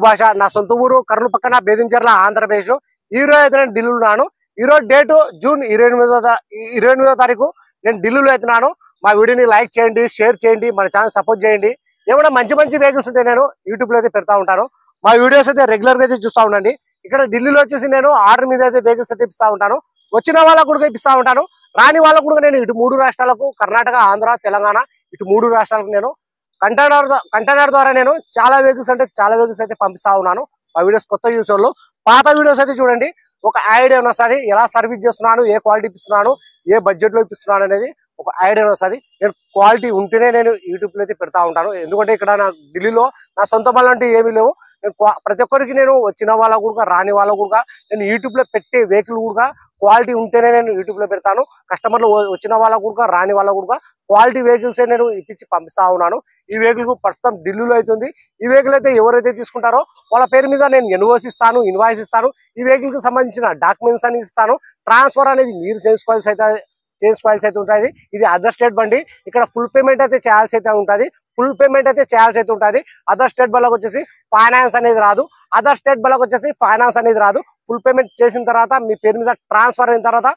భాష. నా సొంత ఊరు కర్నూలు పక్కన బేదించెర్ల, ఆంధ్రప్రదేశ్. ఈ రోజు అయితే నేను ఢిల్లీలో ఉన్నాను. ఈ రోజు డేటు జూన్ 28వ తారీఖు. నేను ఢిల్లీలో అవుతున్నాను. మా వీడియోని లైక్ చేయండి, షేర్ చేయండి, మన ఛానల్ సపోర్ట్ చేయండి. ఏమైనా మంచి మంచి వెహికల్స్ ఉంటే నేను యూట్యూబ్ లో అయితే పెడతా ఉంటాను. మా వీడియోస్ అయితే రెగ్యులర్ గా అయితే చూస్తూ ఉండండి. ఇక్కడ ఢిల్లీలో వచ్చేసి నేను ఆర్డర్ మీద అయితే వెహికల్స్ అయితే ఇప్పిస్తా ఉంటాను. వచ్చిన వాళ్ళకు కూడా ఇప్పిస్తా ఉంటాను. రాని వాళ్ళకు కూడా నేను ఇటు 3 రాష్ట్రాలకు, కర్ణాటక, ఆంధ్ర, తెలంగాణ, ఇటు 3 రాష్ట్రాలకు నేను కంటైనర్ ద్వారా నేను చాలా వెహికల్స్ అయితే పంపిస్తా ఉన్నాను. మా వీడియోస్ కొత్త యూస్ వాళ్ళు పాత వీడియోస్ అయితే చూడండి. ఒక ఐడియా వస్తుంది, ఎలా సర్వీస్ చేస్తున్నాను, ఏ క్వాలిటీ ఇప్పిస్తున్నాను, ఏ బడ్జెట్ లో ఇప్పిస్తున్నాను అనేది ఒక ఐడియా వస్తుంది. నేను క్వాలిటీ ఉంటేనే నేను యూట్యూబ్ లో అయితే పెడతా ఉంటాను. ఎందుకంటే ఇక్కడ నా ఢిల్లీలో నా సొంత పనులు అంటే ఏమీ లేవు. నేను ప్రతి ఒక్కరికి నేను వచ్చిన వాళ్ళ కూడా రాని వాళ్ళ కూడా నేను యూట్యూబ్ లో పెట్టే వెహికల్ కూడా క్వాలిటీ ఉంటేనే నేను యూట్యూబ్ లో పెడతాను. కస్టమర్లు వచ్చిన వాళ్ళ కూడా రాని వాళ్ళ కూడా క్వాలిటీ వెహికల్స్ నేను ఇప్పించి పంపిస్తా ఉన్నాను. ఈ వెహికల్ ప్రస్తుతం ఢిల్లీలో అవుతుంది. ఈ వెహికల్ అయితే ఎవరైతే తీసుకుంటారో వాళ్ళ పేరు మీద నేను ఇన్వాయిస్ ఇస్తాను. ఈ వెహికల్ కి సంబంధించిన డాక్యుమెంట్స్ అని ఇస్తాను. ట్రాన్స్ఫర్ అనేది మీరు చేసుకోవాల్సి అయితే ఉంటుంది. ఇది అదర్ స్టేట్ బండి. ఇక్కడ ఫుల్ పేమెంట్ అయితే చేయాల్సి అయితే ఉంటుంది. అదర్ స్టేట్ వాళ్ళకి వచ్చేసి ఫైనాన్స్ అనేది రాదు. ఫుల్ పేమెంట్ చేసిన తర్వాత మీ పేరు మీద ట్రాన్స్ఫర్ అయిన తర్వాత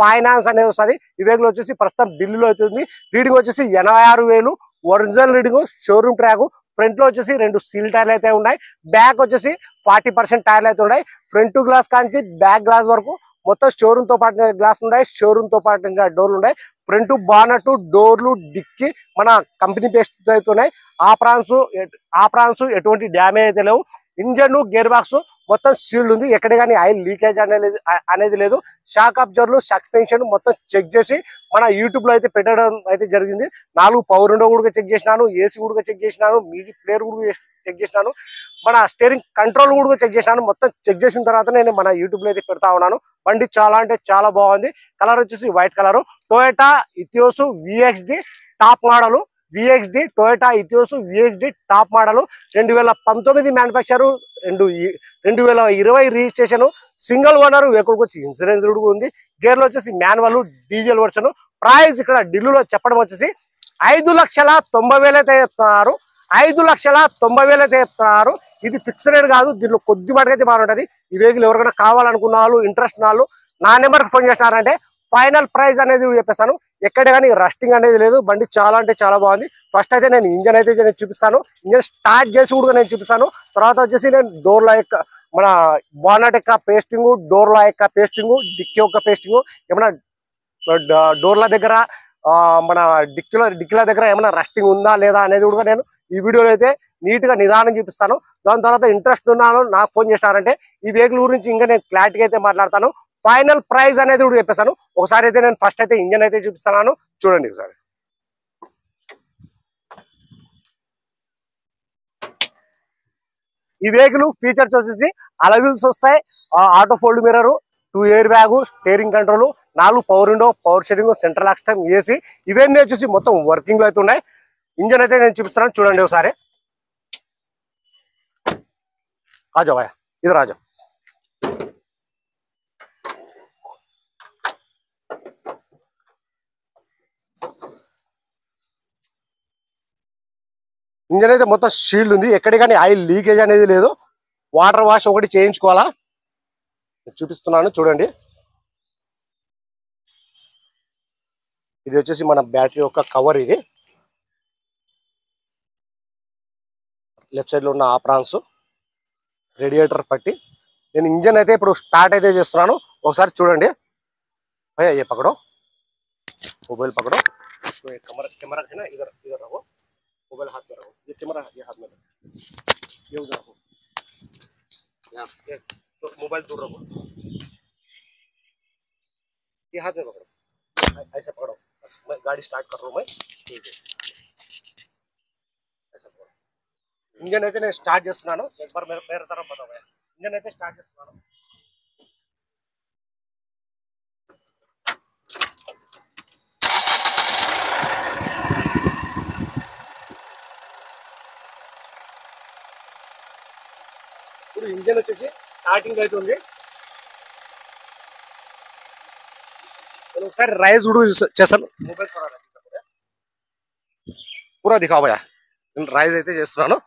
ఫైనాన్స్ అనేది వస్తుంది. ఈ వెహికల్ వచ్చేసి ప్రస్తుతం ఢిల్లీలో అవుతుంది. రీడింగ్ వచ్చేసి 86,000 original reading, showroom track. Front లో వచ్చేసి 2 సీల్ టైర్లు అయితే ఉన్నాయి. బ్యాక్ వచ్చేసి 40% టైర్లు అయితే ఉన్నాయి. ఫ్రంట్ గ్లాస్ కాంచి బ్యాక్ గ్లాస్ వరకు మొత్తం షోరూమ్ తో పాటు గ్లాస్ ఉన్నాయి. షోరూమ్ తో పాటు ఇంకా డోర్లు ఉన్నాయి. ఫ్రంట్ బానట్, డోర్లు, డిక్కి మన కంపెనీ పేస్ట్ అయితే ఉన్నాయి. ఆ ప్రాన్స్ ఎటువంటి డ్యామేజ్ అయితే లేవు. ఇంజన్, గేర్ బాక్స్ మొత్తం సీల్డ్ ఉంది. ఎక్కడ కానీ ఆయిల్ లీకేజ్ అనేది లేదు. షాక్ అబ్జర్వర్లు, సస్పెన్షన్ మొత్తం చెక్ చేసి మన యూట్యూబ్ లో అయితే పెట్టడం అయితే జరిగింది. 4 పవర్ విండో కూడా చెక్ చేసినాను, ఏసీ కూడా చెక్ చేసినాను, మ్యూజిక్ ప్లేయర్ కూడా చెక్ చేసినాను, మన స్టీరింగ్ కంట్రోల్ కూడా చెక్ చేసినాను. మొత్తం చెక్ చేసిన తర్వాత నేను మన యూట్యూబ్ లో అయితే పెడతా ఉన్నాను. బండి చాలా అంటే చాలా బాగుంది. కలర్ వచ్చేసి white colour. Toyota Etios VXD top model. Toyota Etios VXD top model. 2019 manufacture, 2020 registration. Single owner. Vehicle వచ్చి ఇన్సూరెన్స్ కూడా ఉంది. గేర్లు వచ్చేసి మాన్యువల్, డీజిల్ వర్షన్. ప్రైస్ ఇక్కడ ఢిల్లీలో చెప్పడం వచ్చేసి 5,90,000 అయితే చెప్తున్నారు. 5,90,000 అయితే చెప్తున్నారు. ఇది ఫిక్స్డ్ రేట్ కాదు. దీంట్లో కొద్ది మటుకైతే బాగుంటది. ఈ వెహికల్ ఎవరికైనా కావాలనుకున్న వాళ్ళు, ఇంట్రెస్ట్ ఉన్న వాళ్ళు నా నెంబర్కి ఫోన్ చేసినారంటే ఫైనల్ ప్రైస్ అనేది చెప్పేస్తాను. ఎక్కడ కానీ రస్టింగ్ అనేది లేదు. బండి చాలా అంటే చాలా బాగుంది. ఫస్ట్ అయితే నేను ఇంజన్ అయితే నేను చూపిస్తాను. ఇంజన్ స్టార్ట్ చేసి కూడా నేను చూపిస్తాను. తర్వాత వచ్చేసి నేను డోర్ల యొక్క మన బానట్ యొక్క పేస్టింగ్, డోర్ల యొక్క పేస్టింగ్, డిక్కీ యొక్క పేస్టింగ్, ఏమైనా డోర్ల దగ్గర మన డిక్కీల దగ్గర ఏమైనా రస్టింగ్ ఉందా లేదా అనేది కూడా నేను ఈ వీడియోలో అయితే నీట్ గా నిదానం చూపిస్తాను. దాని తర్వాత ఇంట్రెస్ట్ ఉన్నాను నాకు ఫోన్ చేస్తారంటే ఈ వెహికల్ గురించి ఇంకా నేను క్లారిటీగా అయితే మాట్లాడతాను. ఫైనల్ ప్రైస్ అనేది కూడా చెప్పేస్తాను. ఒకసారి అయితే నేను ఫస్ట్ అయితే ఇంజన్ అయితే చూపిస్తాను, చూడండి ఒకసారి. ఈ వెహికల్ ఫీచర్స్ వచ్చేసి అలవిల్స్ వస్తాయి, auto fold mirror, 2 airbag, steering control, 4 power window, power steering, central lock, AC ఇవన్నీ వచ్చేసి మొత్తం వర్కింగ్ లో అయితే ఉన్నాయి. ఇంజన్ అయితే నేను చూపిస్తాను, చూడండి ఒకసారి. రాజా భయ, ఇది రాజా. ఇంజన్ అయితే మొత్తం షీల్డ్ ఉంది. ఎక్కడ కానీ ఆయిల్ లీకేజ్ అనేది లేదు. వాటర్ వాష్ ఒకటి చేయించుకోవాలా, చూపిస్తున్నాను చూడండి. ఇది వచ్చేసి మన బ్యాటరీ యొక్క కవర్. ఇది లెఫ్ట్ సైడ్ లో ఉన్న ఆప్రాన్స్, రేడియేటర్ పట్టి. నేను ఇంజన్ అయితే ఇప్పుడు స్టార్ట్ అయితే చేస్తున్నాను, ఒకసారి చూడండి. भैया ये पकड़ो, मोबाइल पकड़ो, इसको कैमरा है ना, इधर इधर रखो, मोबाइल हाथ में रखो, ये कैमरा ये हाथ में रखो, ये उधर रखो, तो मोबाइल दूर रखो, ये हाथ में पकड़ो, ऐसा पकड़ो, मैं गाड़ी स्टार्ट कर रहा हूँ मैं, ठीक है, ऐसा पकड़ो. इंजन అయితే నేను స్టార్ట్ చేస్తున్నాను, एक बार मेरे तरफ बताओ भैया. इंजन అయితే స్టార్ట్ చేస్తున్నాను. ఇప్పుడు ఇంజన్ వచ్చేసి స్టార్టింగ్ అవుతుంది. నేను ఒకసారి రైజ్ కూడా చేస్తాను, మొబైల్ పూరా దిఖావు భయ్యా. నేను రైజ్ అయితే చేస్తున్నాను.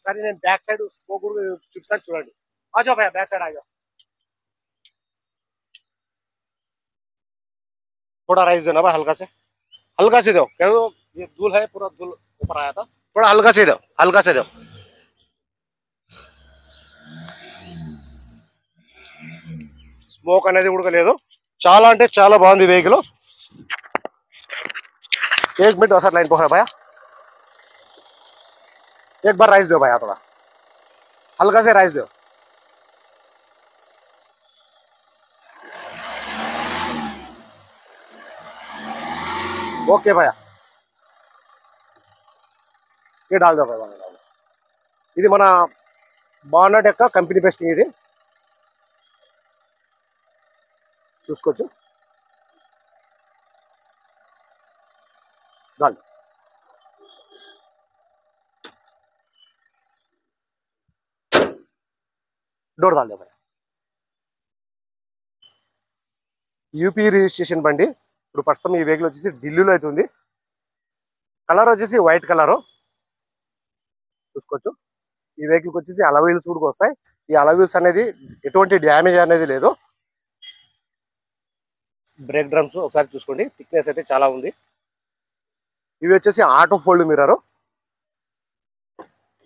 సరే నేను बैक साइड स्पोक చూపిస్తాను చూడండి आ जाओ भैया बैक साइड आ जाओ थोड़ा राइस देना भाई हल्का से दो क्योंकि ये धूल है पूरा धूल ऊपर आया था थोड़ा हल्का से दो స్మోక్ అనేది కూడా లేదు చాలా అంటే చాలా బాగుంది వెహికల్ एक मिनट सर लाइन पर है भैया एक बार राइस दो भैया थोड़ा हल्का से राइस दो ओके भैया ये डाल दो भैया ఇది మన బానట్ యొక్క కంపెనీ పేస్టింగ్ ఇది చూసుకోవచ్చు डाल डोर डाल दो भैया యూపీ రిజిస్ట్రేషన్ బండి ఇప్పుడు ప్రస్తుతం ఈ వెహికల్ వచ్చేసి ఢిల్లీలో అయితే ఉంది కలర్ వచ్చేసి వైట్ కలర్ చూసుకోవచ్చు ఈ వెహికల్ వచ్చేసి అలవీల్స్ కూడా వస్తాయి ఈ అలవీల్స్ అనేది ఎటువంటి డ్యామేజ్ అనేది లేదు బ్రేక్ డ్రమ్స్ ఒకసారి చూసుకోండి థిక్నెస్ అయితే చాలా ఉంది ఇవి వచ్చేసి ఆటో ఫోల్డ్ మిర్రర్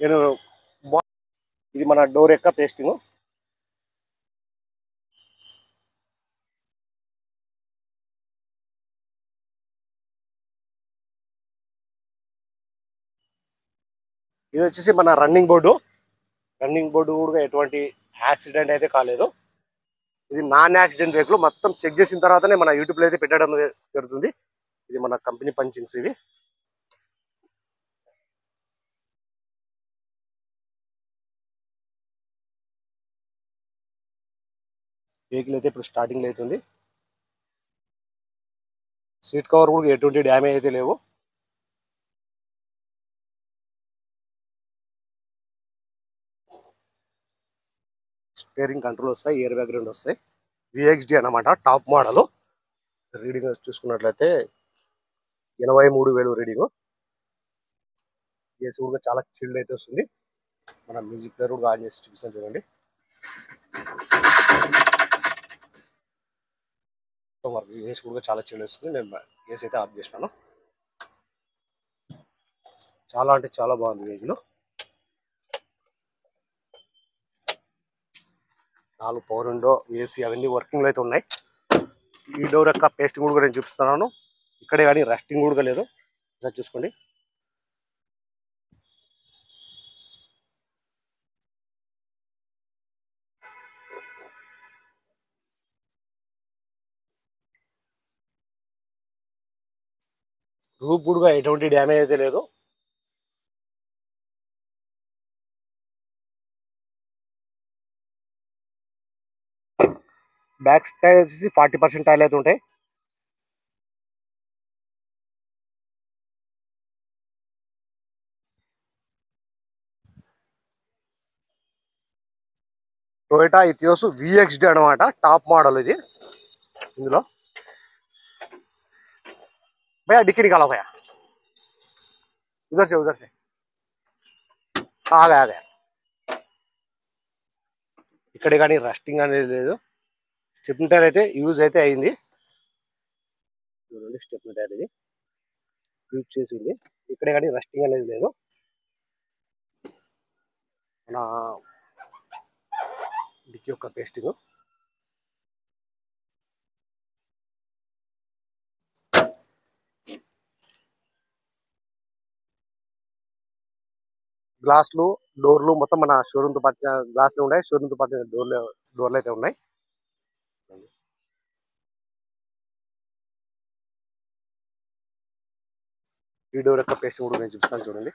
నేను ఇది మన డోర్ యొక్క పేస్టింగ్ ఇది వచ్చేసి మన రన్నింగ్ బోర్డు కూడా ఎటువంటి యాక్సిడెంట్ అయితే కాలేదు ఇది నాన్ యాక్సిడెంట్ వెహికల్ మొత్తం చెక్ చేసిన తర్వాతనే మన యూట్యూబ్ లో అయితే పెట్టడం జరుగుతుంది ఇది మన కంపెనీ పంచింగ్స్ ఇవి వెహికల్ అయితే ఇప్పుడు స్టార్టింగ్ లో అవుతుంది సీట్ కవర్ కూడా ఎటువంటి డ్యామేజ్ అయితే లేవు స్టీరింగ్ కంట్రోల్ వస్తాయి ఎయిర్ బ్యాగ్ రెండు వస్తాయి విఎక్స్డి అన్నమాట టాప్ మోడల్ రీడింగ్ చూసుకున్నట్లయితే 83,000 రీడింగ్ ఏసీ కూడా చాలా చిల్డ్ అయితే వస్తుంది మన మ్యూజిక్ ప్లేయర్ కూడా ఆన్ చేసి చూపిస్తాను చూడండి ఏసీ కూడా చాలా చిల్డ్ వస్తుంది నేను ఏసీ అయితే ఆఫ్ చేసినాను చాలా అంటే చాలా బాగుంది వెహికల్ 4 పవర్ విండో ఏసీ అవన్నీ వర్కింగ్ లో అయితే ఉన్నాయి ఈ డోర్ యొక్క పేస్టింగ్ కూడా నేను చూపిస్తున్నాను ఇక్కడే కానీ రస్టింగ్ కూడా లేదు ఒకసారి చూసుకోండి రూప్ కూడా ఎటువంటి డ్యామేజ్ అయితే లేదు బ్యాక్ టైర్ వచ్చేసి 40% టైర్లు అయితే ఉంటాయి టొయోటా ఇథియోస్ విఎక్స్డి అనమాట టాప్ మోడల్ ఇది ఇందులో भैया डिक्की निकालो भैया उधर से आ गया इकड़े కానీ రస్టింగ్ అనేది లేదు స్టెప్నీ టైర్ అయితే యూజ్ అయితే అయింది చూడండి స్టెప్నీ టైర్ ఇది యూజ్ చేసింది ఇక్కడే కానీ రస్టింగ్ అనేది లేదు మన డిక్కీ యొక్క పేస్టింగ్ గ్లాస్లు డోర్లు మొత్తం మన షోరూమ్ తో పాటు గ్లాస్లు ఉన్నాయి షోరూమ్ తో పాటు డోర్లు అయితే ఉన్నాయి ఈ డోర్ యొక్క పేస్టింగ్ కూడా నేను చూపిస్తాను చూడండి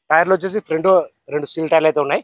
టైర్లు వచ్చేసి ఫ్రంట్ 2 స్టీల్ టైర్లు అయితే ఉన్నాయి.